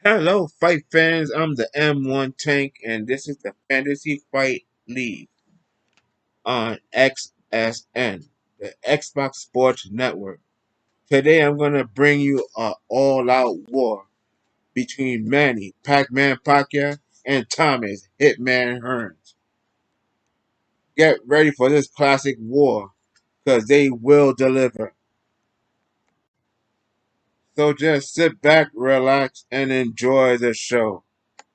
Hello, fight fans. I'm the M1 Tank, and this is the Fantasy Fight League on XSN, the Xbox Sports Network. Today, I'm going to bring you an all-out war between Manny Pac-Man Pacquiao and Thomas Hitman Hearns. Get ready for this classic war, because they will deliver. So just sit back, relax, and enjoy the show.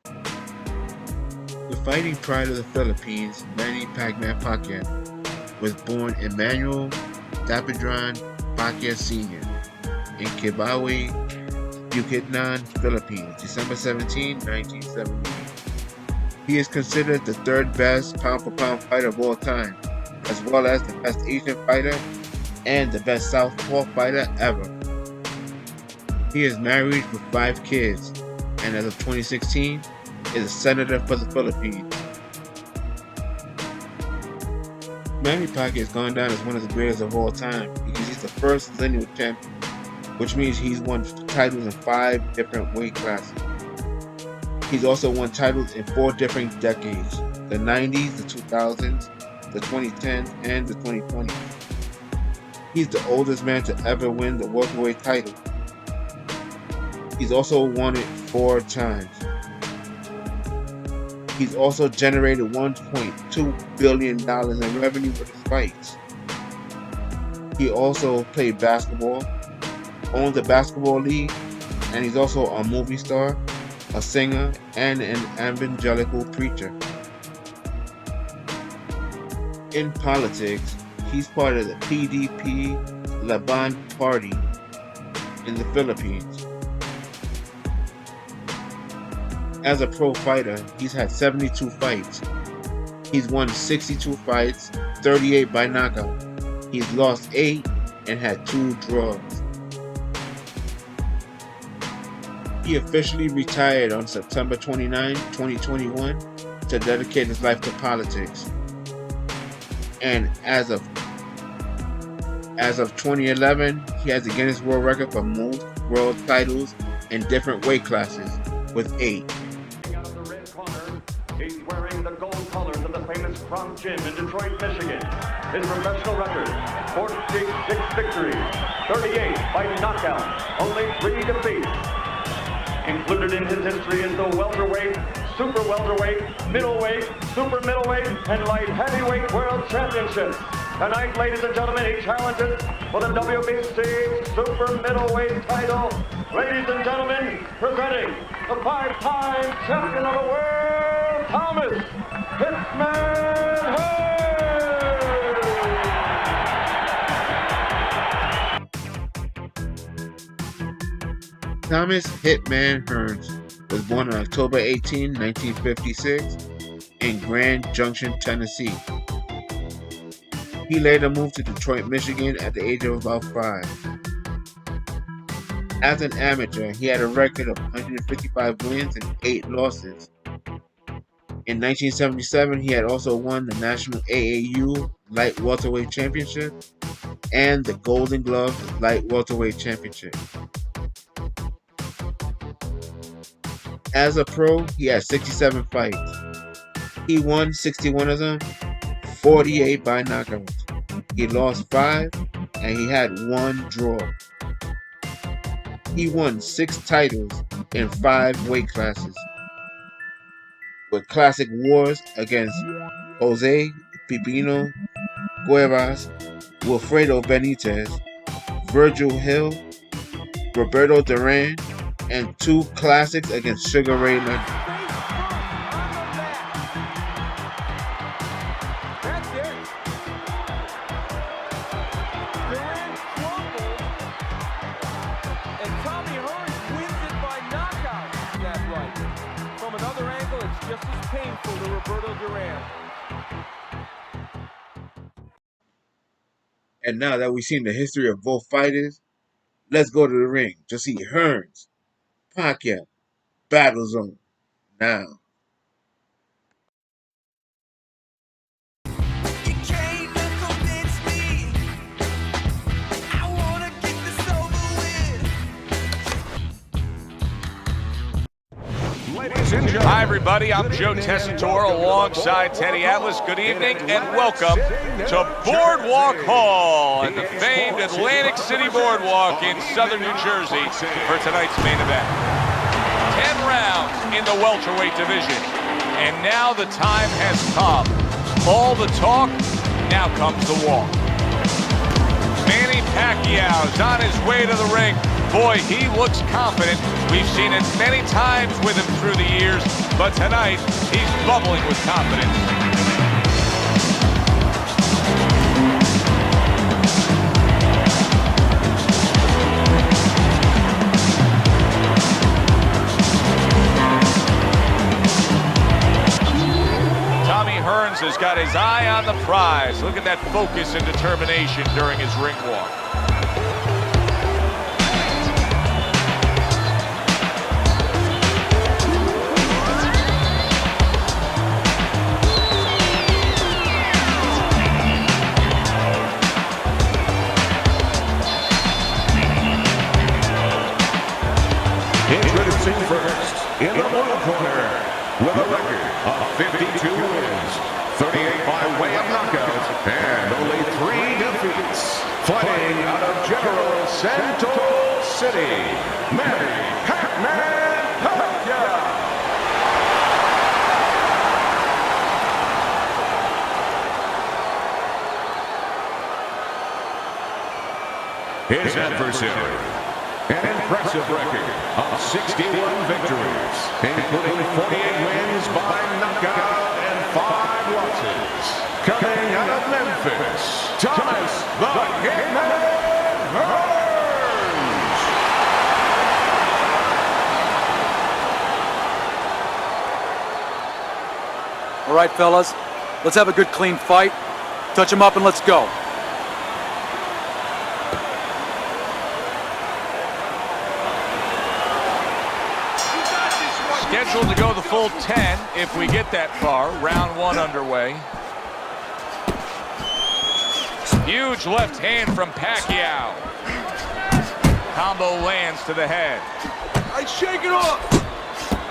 The fighting pride of the Philippines, Manny Pac-Man Pacquiao, was born Emmanuel Dapadran Pacquiao Sr. in Kibawe, Bukidnon, Philippines, December 17, 1978. He is considered the third best pound-for-pound fighter of all time, as well as the best Asian fighter and the best southpaw fighter ever. He is married with 5 kids, and as of 2016, is a senator for the Philippines. Manny Pacquiao has gone down as one of the greatest of all time because he's the first lineal champion, which means he's won titles in 5 different weight classes. He's also won titles in 4 different decades: the 90s, the 2000s, the 2010s, and the 2020s. He's the oldest man to ever win the welterweight title. He's also won it 4 times. He's also generated $1.2 billion in revenue for his fights. He also played basketball, owns a basketball league, and he's also a movie star, a singer, and an evangelical preacher. In politics, he's part of the PDP Laban Party in the Philippines. As a pro fighter, he's had 72 fights. He's won 62 fights, 38 by knockout. He's lost 8 and had 2 draws. He officially retired on September 29, 2021 to dedicate his life to politics. And as of 2011, he has the Guinness World Record for most world titles in different weight classes with 8. He's wearing the gold colors of the famous Crown Gym in Detroit, Michigan. His professional record, 46 victories, 38 by knockout, only 3 defeats. Included in his history is the welterweight, super welterweight, middleweight, super middleweight, and light heavyweight world championships. Tonight, ladies and gentlemen, he challenges for the WBC super middleweight title. Ladies and gentlemen, presenting the 5-time champion of the world, Thomas Hitman Hearns! Thomas Hitman Hearns was born on October 18, 1956 in Grand Junction, Tennessee. He later moved to Detroit, Michigan at the age of about 5. As an amateur, he had a record of 155 wins and 8 losses. In 1977, he had also won the National AAU Light Welterweight Championship and the Golden Glove Light Welterweight Championship. As a pro, he had 67 fights. He won 61 of them, 48 by knockout. He lost 5, and he had 1 draw. He won 6 titles in 5 weight classes, with classic wars against Jose Pipino Cuevas, Wilfredo Benitez, Virgil Hill, Roberto Duran, and 2 classics against Sugar Ray Leonard. And Tommy Hearns wins it by knockout. That's right. just as painful to Roberto Duran. And now that we've seen the history of both fighters, let's go to the ring to see Hearns, Pacquiao, Battle Zone now. Hi everybody, I'm Joe Tessitore alongside Teddy Atlas. Good evening and welcome to Boardwalk Hall at the famed Atlantic City Boardwalk in southern New Jersey for tonight's main event. 10 rounds in the welterweight division, and now the time has come. All the talk, now comes the walk. Manny Pacquiao is on his way to the ring. Boy, he looks confident. We've seen it many times with him through the years, but tonight, he's bubbling with confidence. Tommy Hearns has got his eye on the prize. Look at that focus and determination during his ring walk. Introducing first, in the blue corner, with a record of 52 wins, 38 by way of knockout, and only 3 defeats. Fighting out of General Santos City, Manny Pacman Pacquiao. His adversary, an impressive record of 61 victories, including 48 wins by knockout and 5 losses. Coming out of Memphis, Thomas the Hitman Hearns. All right, fellas, let's have a good clean fight. Touch him up and let's go. Scheduled to go the full 10 if we get that far. Round 1 underway. Huge left hand from Pacquiao. Combo lands to the head. I shake it off.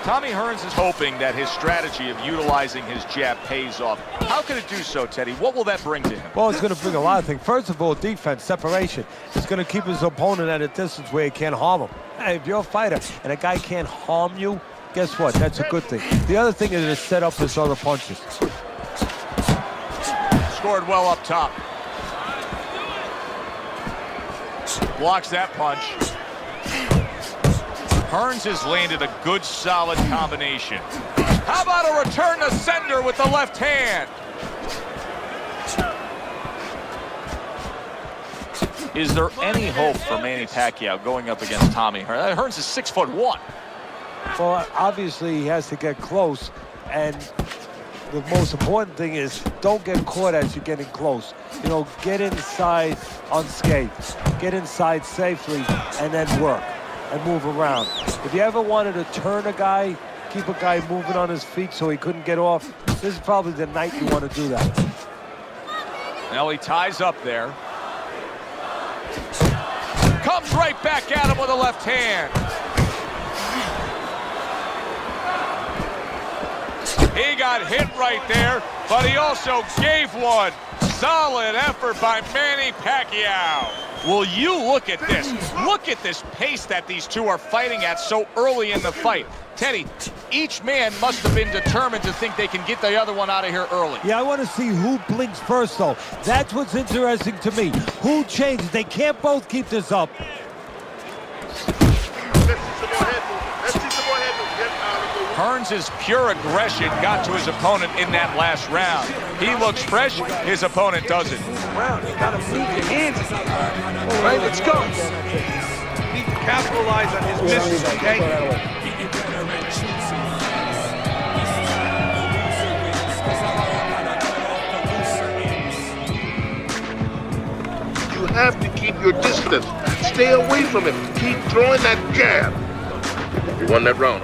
Tommy Hearns is hoping that his strategy of utilizing his jab pays off. How can it do so, Teddy? What will that bring to him? Well, it's going to bring a lot of things. First of all, defense, separation. It's going to keep his opponent at a distance where he can't harm him. Hey, if you're a fighter and a guy can't harm you, guess what? That's a good thing. The other thing is to set up his other punches. Scored well up top. Blocks that punch. Hearns has landed a good, solid combination. How about a return to sender with the left hand? Is there any hope for Manny Pacquiao going up against Tommy Hearns? Hearns is 6'1". Well, obviously, he has to get close, and the most important thing is don't get caught as you're getting close. You know, get inside unscathed, get inside safely, and then work and move around. If you ever wanted to turn a guy, keep a guy moving on his feet so he couldn't get off, this is probably the night you want to do that. Now he ties up there. Comes right back at him with a left hand. He got hit right there, but he also gave one. Solid effort by Manny Pacquiao. Will you look at this? Look at this pace that these two are fighting at so early in the fight. Teddy, each man must have been determined to think they can get the other one out of here early. Yeah, I want to see who blinks first, though. That's what's interesting to me. Who changes? They can't both keep this up. Hearns' pure aggression got to his opponent in that last round. He looks fresh, his opponent doesn't. Round, you gotta move your hands. All right, let's go. You need to capitalize on his misses, okay? have to keep your distance. Stay away from him. Keep throwing that jab. You won that round.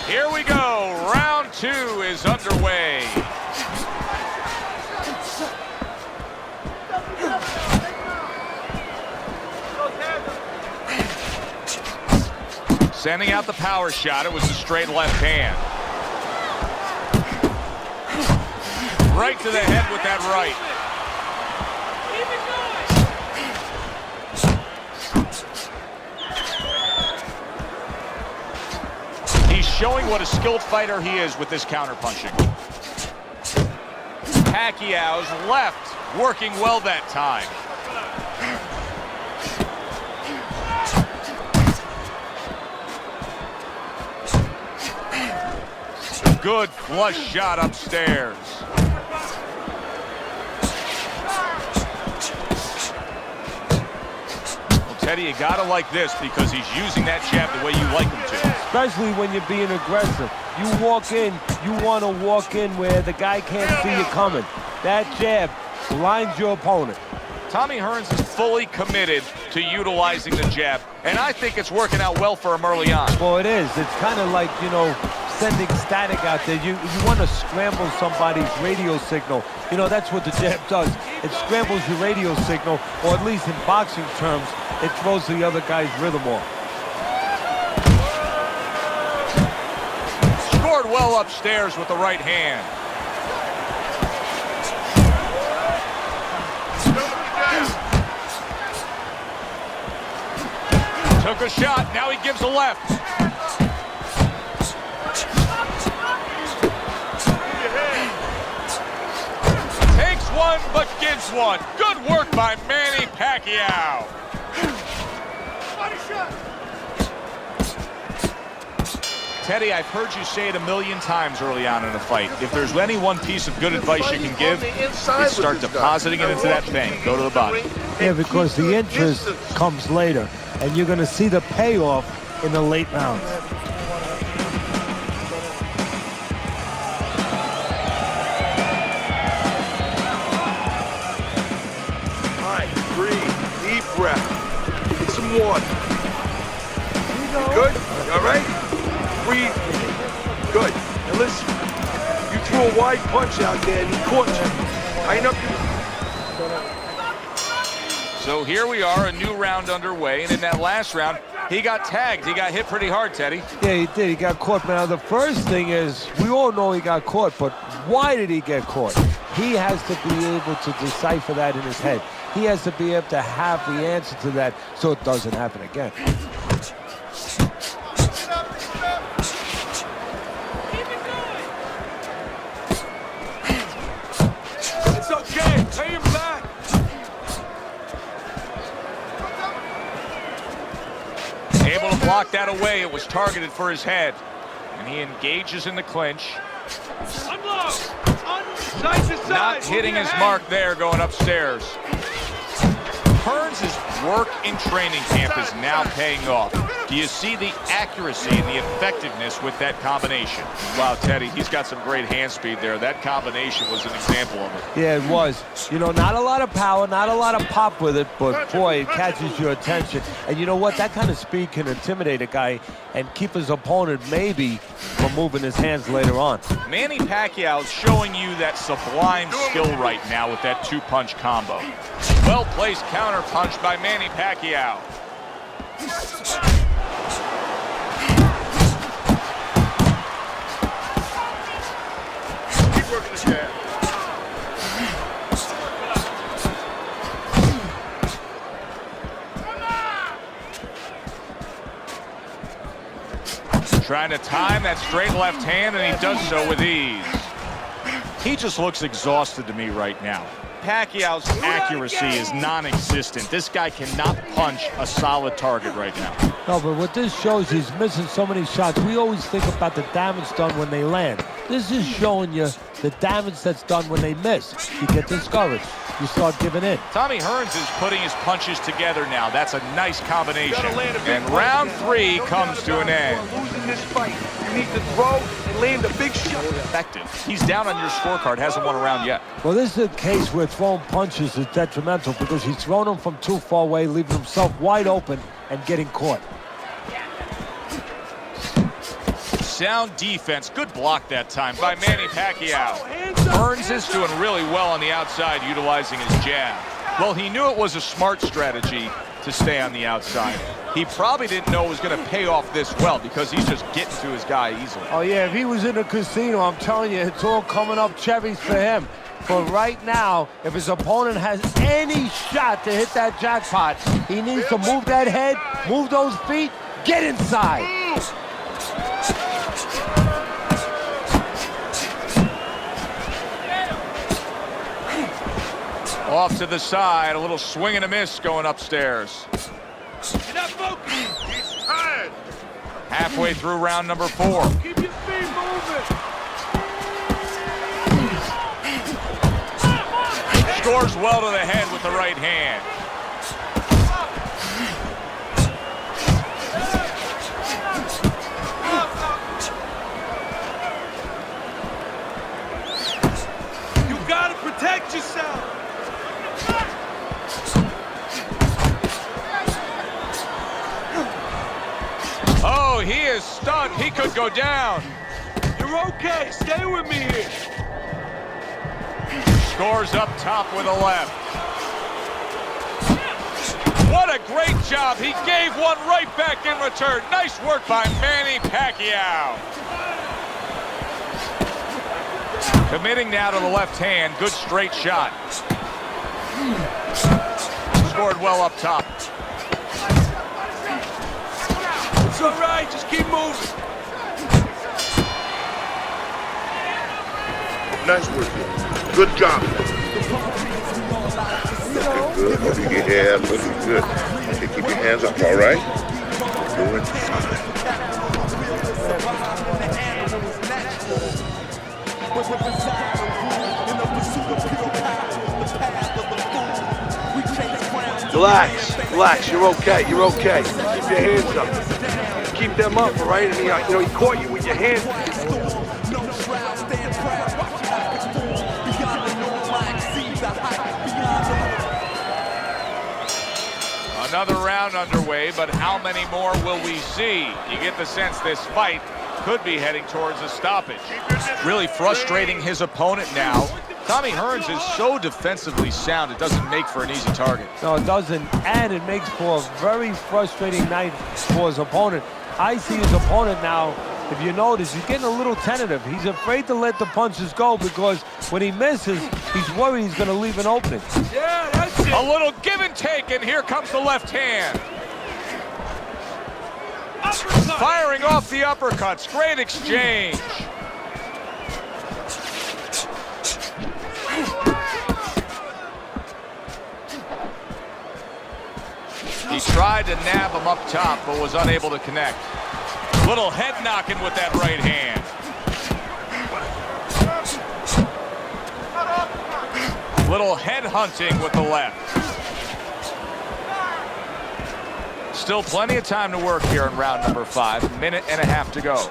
Here we go. Round 2 is underway. Sending out the power shot. It was a straight left hand. Right to the head with that right. He's showing what a skilled fighter he is with this counterpunching. Pacquiao's left working well that time. Good flush shot upstairs. Well, Teddy, you gotta like this because he's using that jab the way you like him to. Especially when you're being aggressive. You walk in, you want to walk in where the guy can't see you coming. That jab blinds your opponent. Tommy Hearns is fully committed to utilizing the jab, and I think it's working out well for him early on. Well, it is. It's kind of like, you know, sending static out there. You want to scramble somebody's radio signal. You know, that's what the jab does. It scrambles your radio signal, or at least in boxing terms, it throws the other guy's rhythm off. Scored well upstairs with the right hand. Took a shot, now he gives a left. Takes one, but gives one. Good work by Manny Pacquiao. Teddy, I've heard you say it a million times early on in the fight. If there's any one piece of good advice you can give, it's start depositing it into that thing. Go to the body. Yeah, because the interest comes later, and you're going to see the payoff in the late rounds. All right, breathe, deep breath. Get some water. You good? You all right? Breathe. Good. Now listen, you threw a wide punch out there and he caught you. Line up your... So here we are, a new round underway, and in that last round, he got tagged. He got hit pretty hard, Teddy. Yeah, he did. He got caught. Now, the first thing is, we all know he got caught, but why did he get caught? He has to be able to decipher that in his head. He has to be able to have the answer to that so it doesn't happen again. It's okay. Pay him back. Able to block that away. It was targeted for his head. And he engages in the clinch. Unload. Side to side. Not hitting his mark there going upstairs. Hearns' work in training camp is now paying off. Do you see the accuracy and the effectiveness with that combination? Wow, Teddy, he's got some great hand speed there. That combination was an example of it. Yeah, it was. You know, not a lot of power, not a lot of pop with it, but boy, it catches your attention. And you know what? That kind of speed can intimidate a guy and keep his opponent maybe from moving his hands later on. Manny Pacquiao is showing you that sublime skill right now with that two-punch combo. Well-placed counter-punch by Manny Pacquiao. Keep working the jab. Trying to time that straight left hand, and he does so with ease. He just looks exhausted to me right now. Pacquiao's accuracy is non-existent. This guy cannot punch a solid target right now. No, but what this shows, he's missing so many shots. We always think about the damage done when they land. This is showing you the damage that's done when they miss. You get discouraged. You start giving in. Tommy Hearns is putting his punches together now. That's a nice combination. And round 3 comes to an end. Losing this fight. You needs to throw and land a big shot. Effective. He's down on your scorecard, hasn't won a round yet. Well, this is a case where throwing punches is detrimental because he's thrown them from too far away, leaving himself wide open and getting caught. Sound defense. Good block that time by Manny Pacquiao. Hearns is doing really well on the outside, utilizing his jab. Well, he knew it was a smart strategy to stay on the outside. He probably didn't know it was going to pay off this well because he's just getting to his guy easily. Oh, yeah, if he was in a casino, I'm telling you, it's all coming up cherries for him. But right now, if his opponent has any shot to hit that jackpot, he needs to move that head, move those feet, get inside. Off to the side, a little swing and a miss going upstairs. Halfway through round number 4. Keep your feet moving. Scores well to the head with the right hand. You gotta protect yourself. Oh, he is stunned. He could go down. You're okay. Stay with me here. Scores up top with a left. What a great job. He gave one right back in return. Nice work by Manny Pacquiao. Committing now to the left hand. Good straight shot. Scored well up top. It's all right. Just keep moving. Nice work. Good job. Looking good. Yeah, looking good. Okay, keep your hands up, all right? Doing fine. Relax. You're okay. Keep your hands up. Keep them up, all right? And he caught you with your hands. Another round underway, but how many more will we see? You get the sense this fight could be heading towards a stoppage. Really frustrating his opponent now. Tommy Hearns is so defensively sound, it doesn't make for an easy target. No, it doesn't, and it makes for a very frustrating night for his opponent. I see his opponent now, if you notice, he's getting a little tentative. He's afraid to let the punches go because when he misses, he's worried he's going to leave an opening. Yeah, that's it. A little give and take, and here comes the left hand. Uppercut. Firing off the uppercuts. Great exchange. He tried to nab him up top, but was unable to connect. Little head knocking with that right hand. Little head hunting with the left. Still plenty of time to work here in round number 5. A minute and a half to go.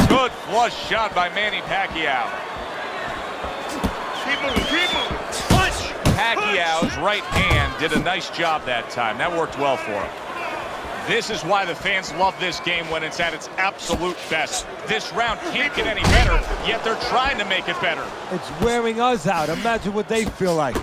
Good flush shot by Manny Pacquiao. Keep moving. Punch. Pacquiao's right hand did a nice job that time. That worked well for him. This is why the fans love this game when it's at its absolute best. This round can't get any better, yet they're trying to make it better. It's wearing us out. Imagine what they feel like.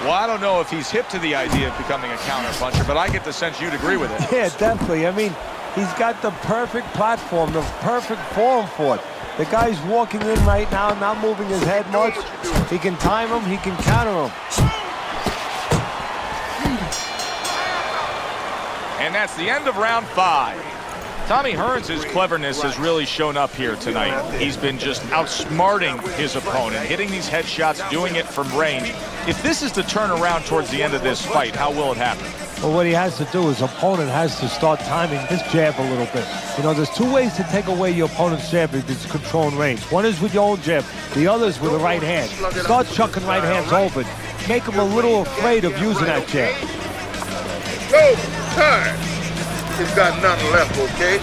Well, I don't know if he's hip to the idea of becoming a counter-puncher, but I get the sense you'd agree with it. Yeah, definitely. I mean, he's got the perfect platform, the perfect form for it. The guy's walking in right now, not moving his head much. He can time him, he can counter him. And that's the end of round 5. Tommy Hearns' cleverness has really shown up here tonight. He's been just outsmarting his opponent, hitting these headshots, doing it from range. If this is to turn around towards the end of this fight, how will it happen? Well, what he has to do, his opponent has to start timing his jab a little bit. You know, there's two ways to take away your opponent's jab if it's control and range. One is with your own jab, the other is with the right hand. Start chucking right hands open. Make him a little afraid of using that jab. No time. He's got nothing left, okay?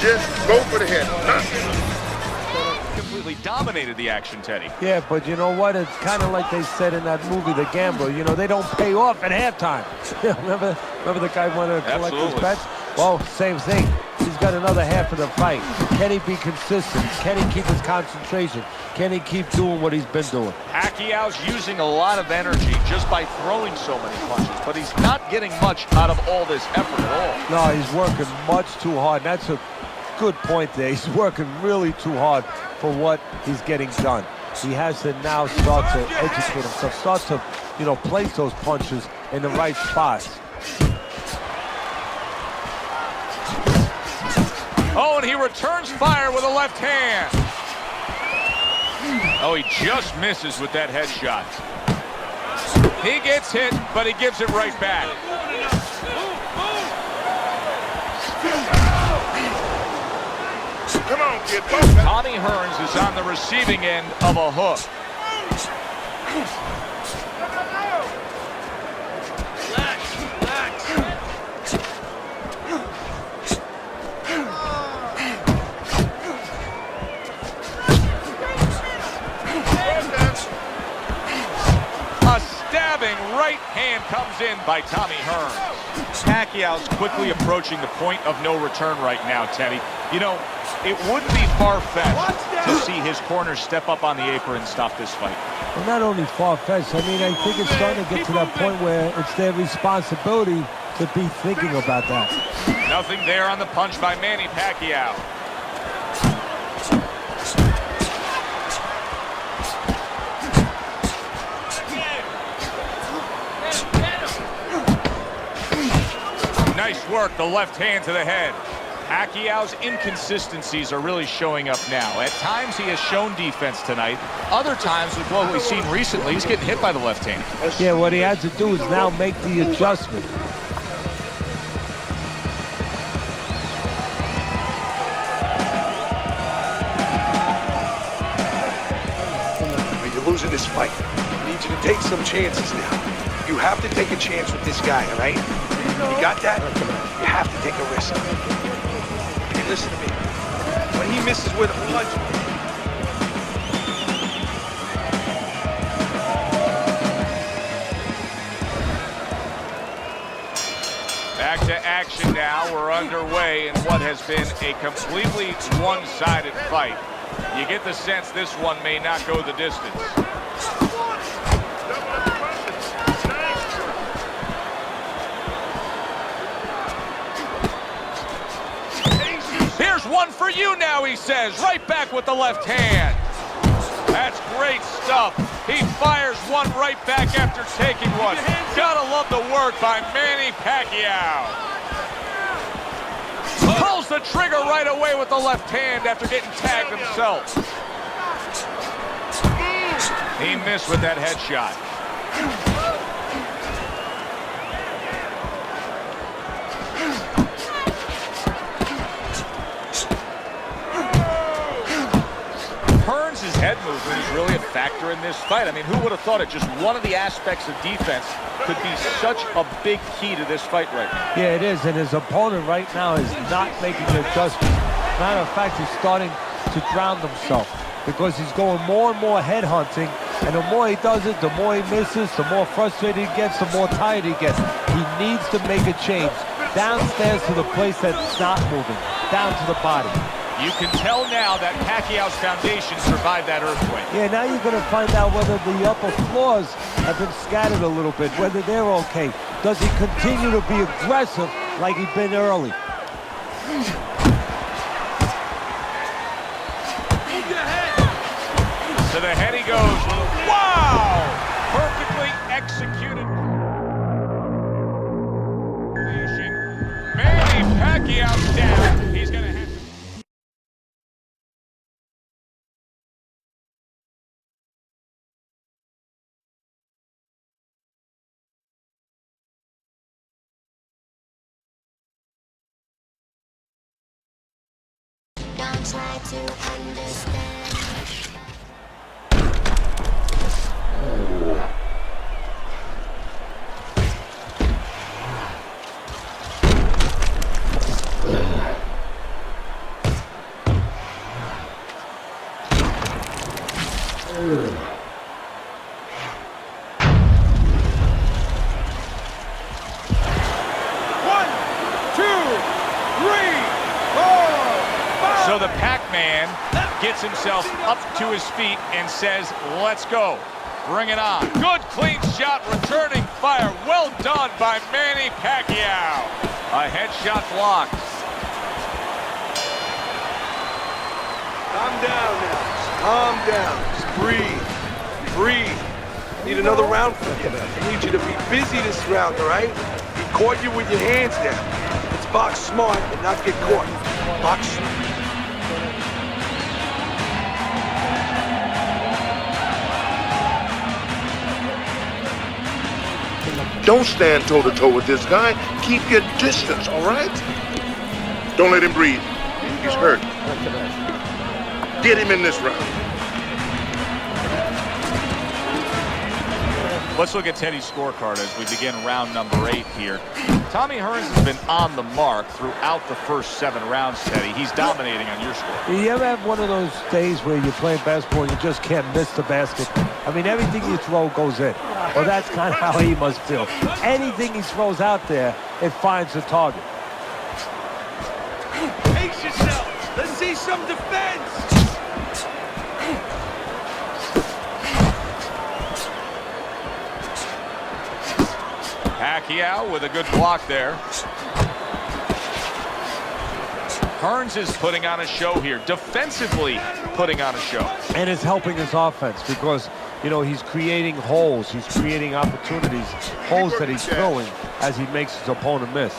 Just go for the head. Nothing. Completely dominated the action, Teddy. Yeah, but you know what? It's kind of like they said in that movie, The Gambler. You know, they don't pay off at halftime. remember the guy wanted to collect his bets? Well, same thing. He's got another half of the fight. Can he be consistent? Can he keep his concentration? Can he keep doing what he's been doing? Pacquiao's using a lot of energy just by throwing so many punches, but he's not getting much out of all this effort at all. No, he's working much too hard. That's a good point there. He's working really too hard for what he's getting done. He has to now start to educate himself, start to, you know, place those punches in the right spots. Oh, and he returns fire with a left hand. Oh, he just misses with that headshot. He gets hit, but he gives it right back. Come on, kid. Tommy Hearns is on the receiving end of a hook. A stabbing right hand comes in by Tommy Hearns. Pacquiao's quickly approaching the point of no return right now, Teddy. You know, it wouldn't be far-fetched to see his corner step up on the apron and stop this fight. Well, not only far-fetched, I mean, I think it's starting to get to that point where it's their responsibility to be thinking about that. Nothing there on the punch by Manny Pacquiao. Nice work, the left hand to the head. Pacquiao's inconsistencies are really showing up now. At times he has shown defense tonight. Other times, with what we've seen recently, he's getting hit by the left hand. Yeah, what he has to do is now make the adjustment. You're losing this fight. I need you to take some chances now. You have to take a chance with this guy, all right? You got that? You have to take a risk. Hey, listen to me. When he misses with a punch, back to action now. We're underway in what has been a completely one-sided fight. You get the sense this one may not go the distance. Here's one for you now, he says. Right back with the left hand. That's great stuff. He fires one right back after taking one. Gotta love the work by Manny Pacquiao. Pulls the trigger right away with the left hand after getting tagged himself. He missed with that headshot. Hearns' head movement is really a factor in this fight. I mean, who would have thought it? Just one of the aspects of defense could be such a big key to this fight right now. Yeah, it is, and his opponent right now is not making the adjustment. Matter of fact, he's starting to drown himself because he's going more and more head hunting, and the more he does it, the more he misses, the more frustrated he gets, the more tired he gets. He needs to make a change. Downstairs to the place that's not moving, down to the body. You can tell now that Pacquiao's foundation survived that earthquake. Yeah, now you're going to find out whether the upper floors have been scattered a little bit, whether they're okay. Does he continue to be aggressive like he's been early? To the head he goes. Wow! Perfectly executed. Manny Pacquiao down. He's going to have try to understand. So the Pac-Man gets himself up to his feet and says, let's go. Bring it on. Good clean shot, returning fire. Well done by Manny Pacquiao. A headshot blocked. Calm down now. Calm down. Just breathe. Breathe. Need another round from you. I need you to be busy this round, all right? He caught you with your hands down. Let's box smart and not get caught. Box smart. Don't stand toe-to-toe with this guy. Keep your distance, all right? Don't let him breathe. He's hurt. Get him in this round. Let's look at Teddy's scorecard as we begin round number 8 here. Tommy Hearns has been on the mark throughout the first 7 rounds, Teddy. He's dominating on your score. You ever have one of those days where you're playing basketball and you just can't miss the basket? I mean, everything you throw goes in. Well, that's kind of how he must feel. Anything he throws out there, it finds the target. Pace yourself. Let's see some defense. Pacquiao with a good block there. Hearns is putting on a show here, defensively putting on a show. And it's helping his offense because, you know, he's creating holes. He's creating opportunities, holes that he's throwing as he makes his opponent miss.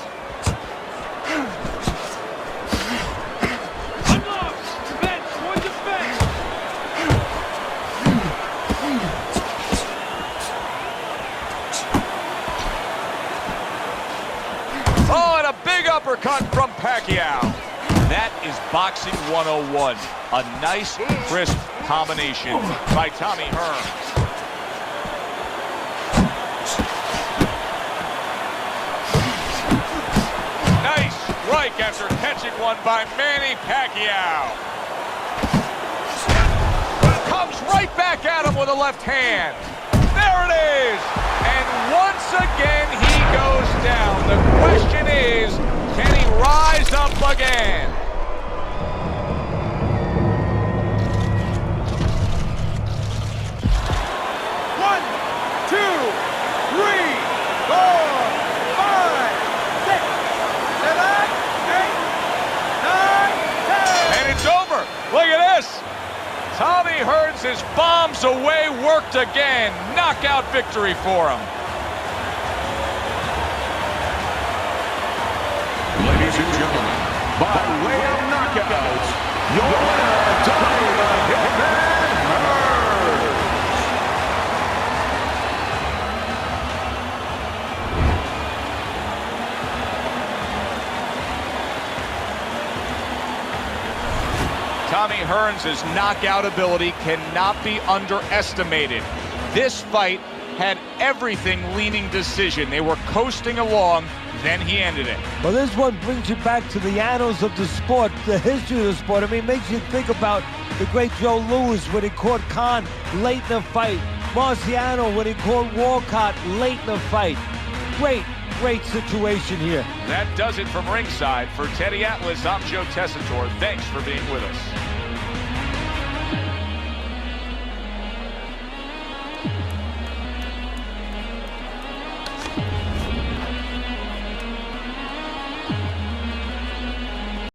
Oh, and a big uppercut from Pacquiao. That is boxing 101. A nice, crisp combination by Tommy Hearns. Nice strike after catching one by Manny Pacquiao. Comes right back at him with a left hand. There it is. And once again, he goes down. The question is, can he rise up again? One, two, three, four, five, six, seven, eight, nine, 10. And it's over. Look at this. Tommy Hearns is bombs away, worked again. Knockout victory for him. Ladies and gentlemen, by way of knockouts, your winner, Tommy "Hitman" Hearns. Tommy Hearns' knockout ability cannot be underestimated. This fight had everything leaning decision. They were coasting along, then he ended it. Well, this one brings you back to the annals of the sport, the history of the sport. I mean, it makes you think about the great Joe Louis when he caught Khan late in the fight. Marciano when he caught Walcott late in the fight. Great situation here. That does it from ringside. For Teddy Atlas, I'm Joe Tessitore. Thanks for being with us.